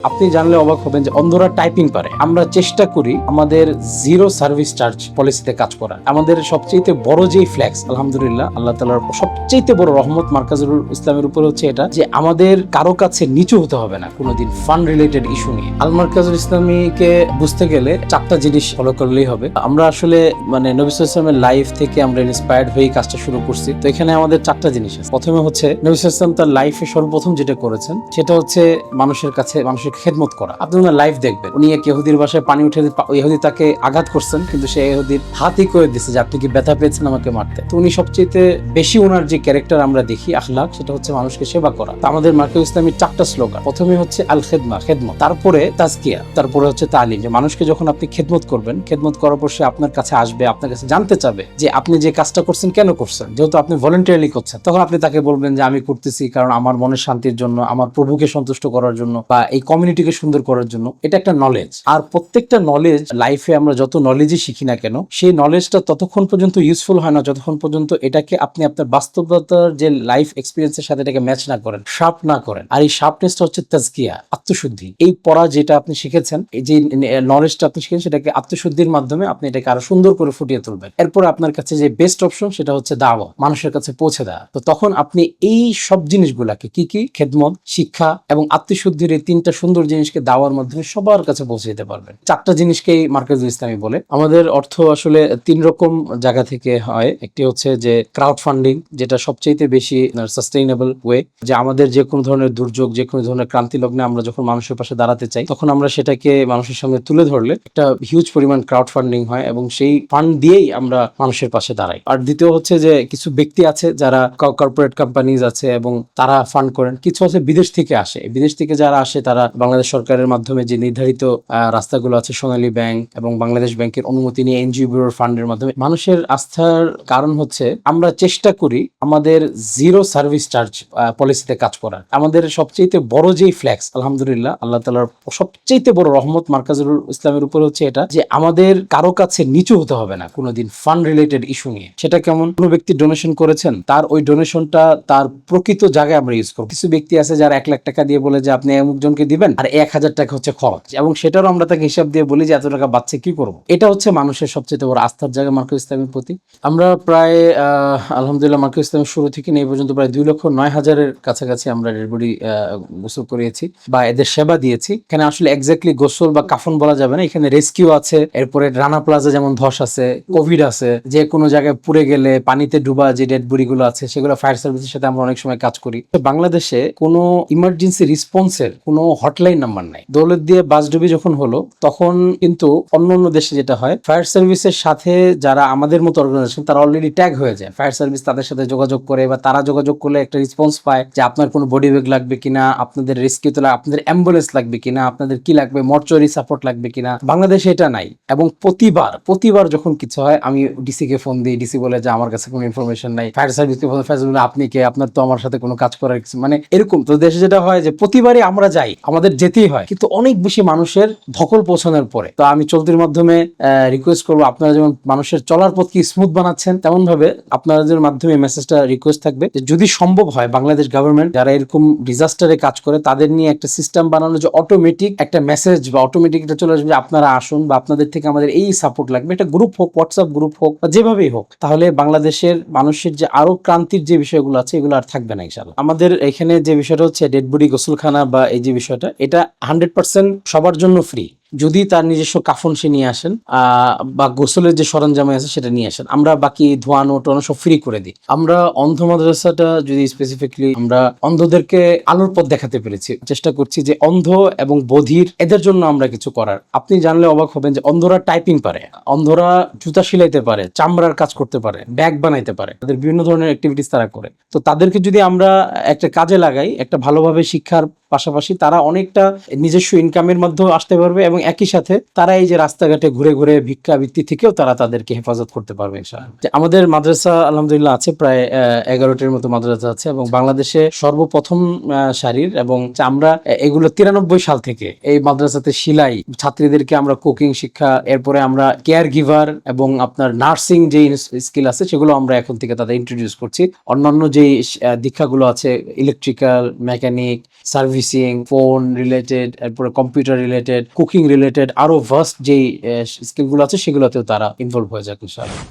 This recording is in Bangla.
আপনি জানলে অবাক হবেন যে অন্ধরা টাইপিং পারে। আমরা চেষ্টা করি আমাদের জিরো সার্ভিস চার্জ পলিসিতে কাজ করা। আমাদের সবচেয়ে বড় যেই ফ্ল্যাক্স, আলহামদুলিল্লাহ আল্লাহ তাআলার সবচেয়ে বড় রহমত মার্কাজুল ইসলামের উপর হচ্ছে এটা যে আমাদের কারো কাছে নিচু হতে হবে না কোনোদিন ফান্ড রিলেটেড ইস্যু নিয়ে। আল মার্কাজুল ইসলামীকে বুঝতে গেলে চারটা জিনিস ফলো করলেই হবে। আমরা আসলে নবী সাল্লাল্লাহু আলাইহি ওয়াসাল্লামের লাইফ থেকে আমরা ইন্সপায়ার্ড হয়ে কাজটা শুরু করছি। তো এখানে আমাদের চারটা জিনিস আছে। প্রথমে হচ্ছে নবী সাল্লাল্লাহু আলাইহি ওয়াসাল্লাম তার লাইফে সর্বপ্রথম যেটা করেছেন সেটা হচ্ছে মানুষের কাছে মানুষের খেদমত করা। আপনি ওনার লাইফ দেখবেন, উনি এক ইহুদির বাসায় পানি উঠে ইহুদি তাকে আঘাত করছেন, কিন্তু সে ইহুদির হাতই করে দিচ্ছে যে আপনি কি ব্যথা পেয়েছেন আমাকে মারতে। তো উনি সবচেয়ে বেশি ওনার যে ক্যারেক্টার আমরা দেখি আখলাক, সেটা হচ্ছে মানুষকে সেবা করা। তো আমাদের মার্কাজুল ইসলামীর চারটা স্লোগান। প্রথমে হচ্ছে আল খেদমা, খেদমত, তারপরে তাজকিয়া, তারপরে হচ্ছে তালিম। যে মানুষকে যখন আপনি খেদমত করবেন, খেদমত করার পর সে আপনার কাছে আসবে, আপনার কাছে জানতে চাবে যে আপনি যে কাজটা করছেন কেন করছেন। যেহেতু আপনি ভলেন্টারিলি করছেন, তখন আপনি তাকে বলবেন যে আমি করতেছি কারণ আমার মনের শান্তির জন্য, আমার প্রভুকে সন্তুষ্ট করার জন্য, বা এই কমিউনিটিকে সুন্দর করার জন্য। এটা একটা নলেজ। আর প্রত্যেকটা নলেজ লাইফে আমরা যত নলেজই শিখি না কেন, সেই নলেজটা ততক্ষণ পর্যন্ত ইউজফুল হয় না যতক্ষণ পর্যন্ত এটাকে আপনি আপনার বাস্তবতার যে লাইফ এক্সপিরিয়েন্সের সাথে এটাকে ম্যাচ না করেন, শার্প না করেন। আর এই শার্পনেসটা হচ্ছে তাজকিয়া, আত্মশুদ্ধি। এই পড়া যেটা আপনি শিখেছেন, এই যে নলেজটা আপনি শিখেছেন, সেটাকে আত্মশুদ্ধির মাধ্যমে আপনি এটাকে আরো সুন্দর করে ফুটিয়ে তুলবেন। এরপর আপনার কাছে যে বেস্ট অপশন সেটা হচ্ছে দাওয়া, মানুষের কাছে পৌঁছে দেওয়া। তো তখন আপনি এই সব জিনিসগুলাকে কি খেদমত, শিক্ষা এবং আত্মশুদ্ধির এই তিনটা সুন্দর জিনিসকে দাওয়ার মাধ্যমে সবার কাছে পৌঁছে দিতে পারবেন। চারটা জিনিসকেই মার্কাজুল ইসলামী বলে। আমাদের অর্থ আসলে তিন রকম জায়গা থেকে হয়। একটি হচ্ছে যে ক্রাউড ফান্ডিং, যেটা সবচেয়ে বেশি সাস্টেইনেবল ওয়ে, যে আমাদের যে কোনো ধরনের দুর্যোগ, যে কোনো ধরনের ক্রান্তি লগ্নে আমরা যখন মানুষের পাশে দাঁড়াতে চাই, তখন আমরা সেটাকে মানুষের সামনে তুলে ধরলে একটা হিউজ পরিমাণ ক্রাউড ফান্ডিং হয় এবং সেই ফান্ড দিয়েই আমরা মানুষের পাশে দাঁড়াই। আর দ্বিতীয় হচ্ছে যে কিছু ব্যক্তি আছে যারা কর্পোরেট কোম্পানিজ আছে এবং তারা ফান্ড করেন। কিছু আছে বিদেশ থেকে আসে। বিদেশ থেকে যারা আসে তারা বাংলাদেশ সরকারের মাধ্যমে যে নির্ধারিত রাস্তাগুলো আছে, সোনালী ব্যাংক এবং বাংলাদেশ ব্যাংকের অনুমতি নিয়ে এনজিও ব্যুরোর ফান্ডের মাধ্যমে। মানুষের আস্থার কারণ হচ্ছে আমরা চেষ্টা করি আমাদের জিরো সার্ভিস চার্জ পলিসিতে কাজ করার। আমাদের সবচেয়ে বড় যেই ফ্ল্যাক্স, আলহামদুলিল্লাহ আল্লাহ তাআলার সবচেয়ে বড় রহমত মার্কাজুল ইসলামের উপর হচ্ছে এটা যে আমাদের কারো কাছে নিচু হতে হবে না কোনোদিন ফান্ড রিলেটেড ইস্যু নিয়ে। সেটা কেমন? কোনো ব্যক্তি ডোনেশন করেছেন, তার ওই ডোনেশনটা তার প্রকৃত জায়গায় আমরা ইউজ করব। কিছু ব্যক্তি আছে যারা 1 লাখ টাকা দিয়ে বলে যে আপনি অমুক জনকে দিবেন আর 1000 টাকা হচ্ছে খরচ, এবং সেটারও আমরা তাকে হিসাব দিয়ে বলি যে এত টাকা বাচ্চা কি করবো। এটা হচ্ছে মানুষের সবচেয়ে বড় আস্থার জায়গা মার্কাজুল ইসলামের প্রতি। আমরা প্রায় আলহামদুলিল্লাহ মার্কাজুল ইসলামের শুরু থেকে এই পর্যন্ত প্রায় 2,09,000-এর কাছাকাছি আমরা ডেড বডি গোসল করিয়েছি বা এদের সেবা দিয়েছি। এখানে আসলে এক্স্যাক্টলি গোসল বা কাফন বলা যাবে না, এখানে রেস্কিউ আছে, এরপরে রানা প্লাজা যেমন ধস আছে, কোভিড আছে, যে কোনো জায়গায় পুড়ে গেলে পানিতে ডুবা যে ডেড বডি গুলো আছে সেগুলো ফায়ার সার্ভিসের সাথে আমরা অনেক সময় কাজ করি। বাংলাদেশে কোনো ইমার্জেন্সি রেসপন্সের কোনো হটলাইন নাম্বার নাই। দৌলত দিয়ে বাসডুবি যখন হলো তখন কিন্তু অন্য দেশে যেটা হয়, ফায়ার সার্ভিসের সাথে যারা আমাদের মতো অর্গানাইজেশন তারা অলরেডি ট্যাগ হয়ে যায়। ফায়ার সার্ভিস তাদের সাথে যোগাযোগ করে বা তারা যোগাযোগ করলে একটা রেসপন্স পায় যে আপনার কোনো বডি ব্যাগ লাগবে কিনা, আপনাদের রেস্কিউ তোলা, আপনাদের অ্যাম্বুলেন্স লাগবে কিনা, আপনাদের কি লাগবে, মর্চুয়ারি সাপোর্ট লাগবে কিনা। বাংলাদেশে এটা নাই। এবং প্রতিবার যখন কিছু হয় আমি ডিসি কে ফোন দিই, ডিসি বলে যে আমার কাছে কোনো ইনফরমেশন নাই। ফায়ার সার্ভিসকে ফোন, ফায়ার সার্ভিস আপনি কে, আপনার তো আমার সাথে কোনো কাজ করার কিছু এরকম। তো দেশে যেটা হয় যে প্রতিবারই আমরা যাই, আমাদের যেতেই হয়, কিন্তু অনেক বেশি মানুষের ধকল পৌঁছানোর পরে। তো আমি চলতির মাধ্যমে রিকোয়েস্ট করবো, আপনারা যেমন মানুষের চলার পথ কি স্মুথ বানাচ্ছেন, তেমন ভাবে আপনাদের মাধ্যমে মেসেজটা রিকোয়েস্ট থাকবে যে যদি সম্ভব হয় বাংলাদেশ গভর্নমেন্ট যারা এরকম ডিজাস্টারে কাজ করে তাদের নিয়ে একটা সিস্টেম বানানো, যে অটোমেটিক একটা মেসেজ বা অটোমেটিক এটা চলে আসবে যে আপনারা আসুন বা আপনাদের থেকে আমাদের এই সাপোর্ট লাগবে। একটা গ্রুপ হোক, হোয়াটসঅ্যাপ গ্রুপ হোক বা যেভাবেই হোক, তাহলে বাংলাদেশের মানুষের যে আরো ক্রান্তির যে বিষয়গুলো আছে এগুলো আর থাকবে না ইনশাআল্লাহ। আমাদের এখানে যে বিষয়টা হচ্ছে ডেড বডি গোসলখানা বা এই যে বিষয়টা, এটা 100% সবার জন্য ফ্রি। যদি তার নিজস্ব কাফন সে নিয়ে আসেন বা গোসলের যে সরঞ্জাম আছে সেটা নিয়ে আসেন, আমরা বাকি ধোয়ানো টোয়ানো সব ফ্রি করে দিই। আমরা অন্ধ মাদ্রাসাটা যদি স্পেসিফিকলি আমরা অন্ধদেরকে আলোর পথ দেখাতে পেরেছি, চেষ্টা করছি যে অন্ধ এবং বধির এদের জন্য আমরা কিছু করার। আপনি জানলে অবাক হবেন যে অন্ধরা টাইপিং পারে, অন্ধরা জুতা সিলাইতে পারে, চামড়ার কাজ করতে পারে, ব্যাগ বানাইতে পারে, তাদের বিভিন্ন ধরনের অ্যাক্টিভিটিস তারা করে। তো তাদেরকে যদি আমরা একটা কাজে লাগাই, একটা ভালোভাবে শিক্ষার পাশাপাশি তারা অনেকটা নিজস্ব ইনকামের মধ্যেও আসতে পারবে এবং এবং একই সাথে তারা এই যে রাস্তাঘাটে ঘুরে ঘুরে ভিক্ষাবৃত্তি থেকেও তারা তাদেরকে হেফাজত করতে পারবে ইনশাআল্লাহ। যে আমাদের মাদ্রাসা আলহামদুলিল্লাহ আছে প্রায় 11টির মতো মাদ্রাসা আছে এবং বাংলাদেশে সর্বপ্রথম সারির, এবং আমরা এগুলো 93 সাল থেকে এই মাদ্রাসাতে সেলাই ছাত্রীদেরকে আমরা কুকিং শিক্ষা, এরপরে আমরা কেয়ার গিভার এবং আপনার নার্সিং যে স্কিল আছে সেগুলো আমরা এখন থেকে তাদের ইন্ট্রোডিউস করছি। অন্যান্য যে দীক্ষাগুলো আছে electrical, mechanic, servicing, phone related, এরপরে কম্পিউটার রিলেটেড, কুকিং রিলেটেড আরো ভাস্ট যেই স্কিলগুলো আছে সেগুলোতেও তারা ইনভলভ হয়ে যাক ইনশাআল্লাহ।